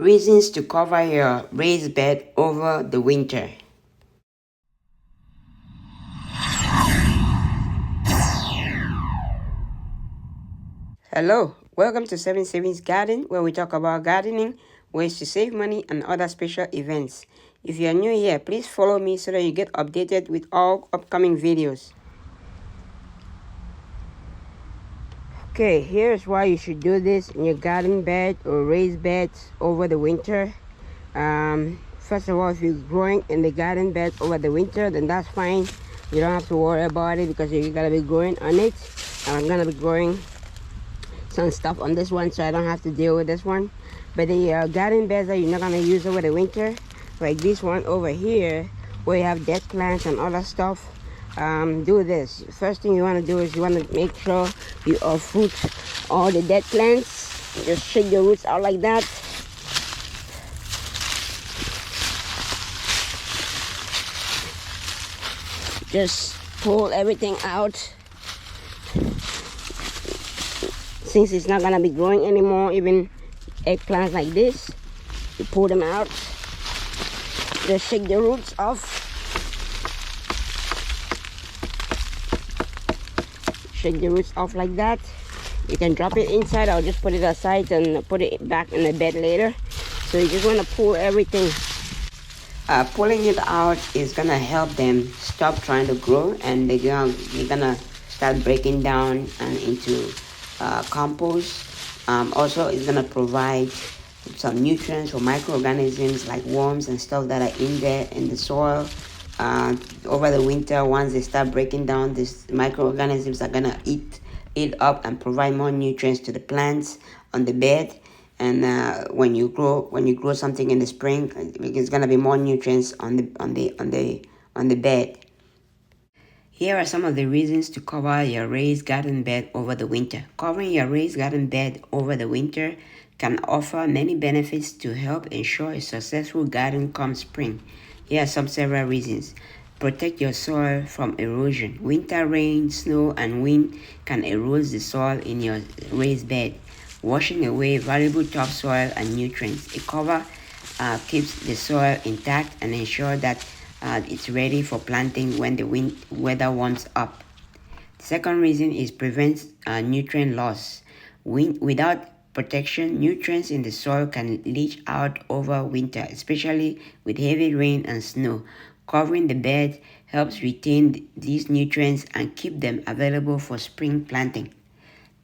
Reasons to cover your raised bed over the winter. Hello, welcome to 7 Savings Garden, where we talk about gardening, ways to save money, and other special events. If you are new here, please follow me so that you get updated with all upcoming videos. Okay, here's why you should do this in your garden bed or raised beds over the winter. First of all, if you're growing in the garden bed over the winter, then that's fine. You don't have to worry about it because you're gonna be growing on it. I'm gonna be growing some stuff on this one, so I don't have to deal with this one. But the garden beds that you're not gonna use over the winter, like this one over here, where you have dead plants and other stuff, do this. First thing you want to do is you want to make sure you uproot all the dead plants. Just shake the roots out like that. Just pull everything out. Since it's not gonna be growing anymore, even eggplants like this, you pull them out. Just shake the roots off. Shake the roots off like that. You can drop it inside or just put it aside and put it back in the bed later. So you just want to pull everything. Pulling it out is gonna help them stop trying to grow, and they're gonna start breaking down and into compost. Also, it's gonna provide some nutrients for microorganisms like worms and stuff that are in there in the soil. Over the winter, once they start breaking down, these microorganisms are gonna eat it up and provide more nutrients to the plants on the bed. And when you grow something in the spring, it's gonna be more nutrients on the bed. Here are some of the reasons to cover your raised garden bed over the winter. Covering your raised garden bed over the winter can offer many benefits to help ensure a successful garden come spring. Here are several reasons. Protect your soil from erosion. Winter rain, snow, and wind can erode the soil in your raised bed, washing away valuable topsoil and nutrients. A cover keeps the soil intact and ensures that it's ready for planting when the weather warms up. The second reason is prevents nutrient loss. Without protection, nutrients in the soil can leach out over winter, especially with heavy rain and snow. Covering the bed helps retain these nutrients and keep them available for spring planting.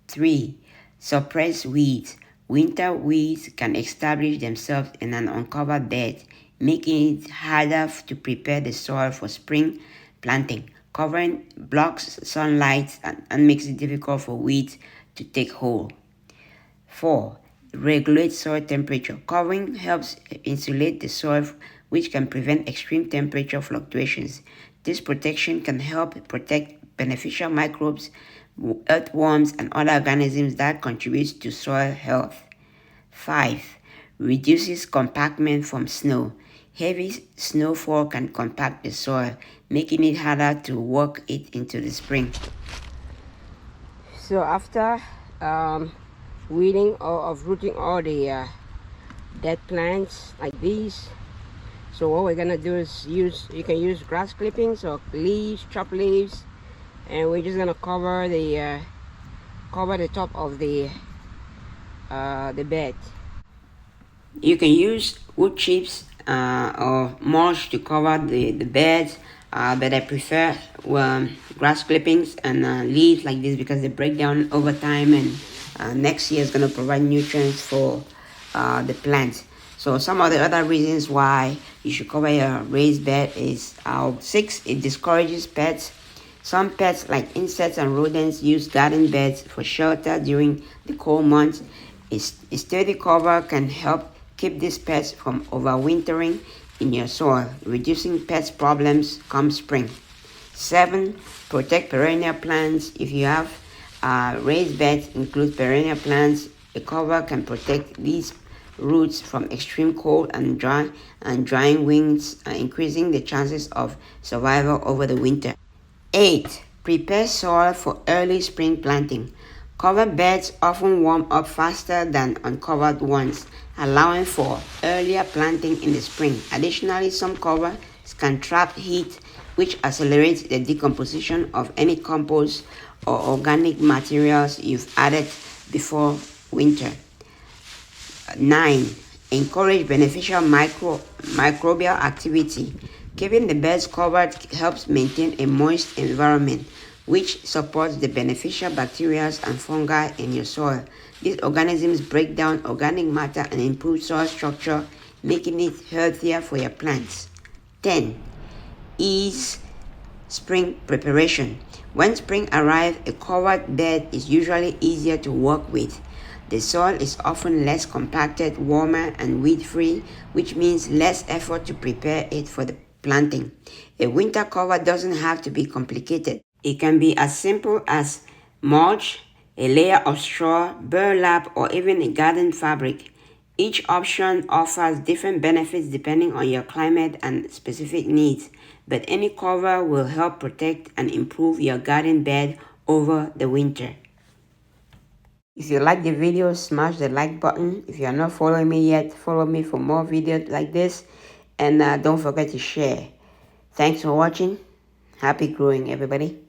3. Suppress weeds. Winter weeds can establish themselves in an uncovered bed, making it harder to prepare the soil for spring planting. Covering blocks sunlight and makes it difficult for weeds to take hold. 4. Regulate soil temperature. Covering helps insulate the soil, which can prevent extreme temperature fluctuations. This protection can help protect beneficial microbes, earthworms, and other organisms that contribute to soil health. 5. Reduces compactment from snow. Heavy snowfall can compact the soil, making it harder to work it into the spring. So after weeding or uprooting all the dead plants like these, so what we're gonna do is you can use grass clippings or leaves, chopped leaves, and we're just gonna cover the top of the bed. You can use wood chips or mulch to cover the beds, but I prefer grass clippings and leaves like this because they break down over time, and next year is going to provide nutrients for the plants. So some of the other reasons why you should cover your raised bed is 6. It discourages pests. Some pets like insects and rodents use garden beds for shelter during the cold months. A sturdy cover can help keep these pests from overwintering in your soil, reducing pest problems come spring. 7. Protect perennial plants. If you have raised beds include perennial plants, a cover can protect these roots from extreme cold and drying winds, increasing the chances of survival over the winter. 8. Prepare soil for early spring planting. Covered beds often warm up faster than uncovered ones, allowing for earlier planting in the spring. Additionally, some covers can trap heat, which accelerates the decomposition of any compost or organic materials you've added before winter. 9. Encourage beneficial microbial activity. Keeping the beds covered helps maintain a moist environment, which supports the beneficial bacteria and fungi in your soil. These organisms break down organic matter and improve soil structure, making it healthier for your plants. 10. Ease spring preparation. When spring arrives, a covered bed is usually easier to work with. The soil is often less compacted, warmer, and weed-free, which means less effort to prepare it for the planting. A winter cover doesn't have to be complicated. It can be as simple as mulch, a layer of straw, burlap, or even a garden fabric. Each option offers different benefits depending on your climate and specific needs, but any cover will help protect and improve your garden bed over the winter. If you like the video, smash the like button. If you are not following me yet, follow me for more videos like this, and don't forget to share. Thanks for watching. Happy growing, everybody.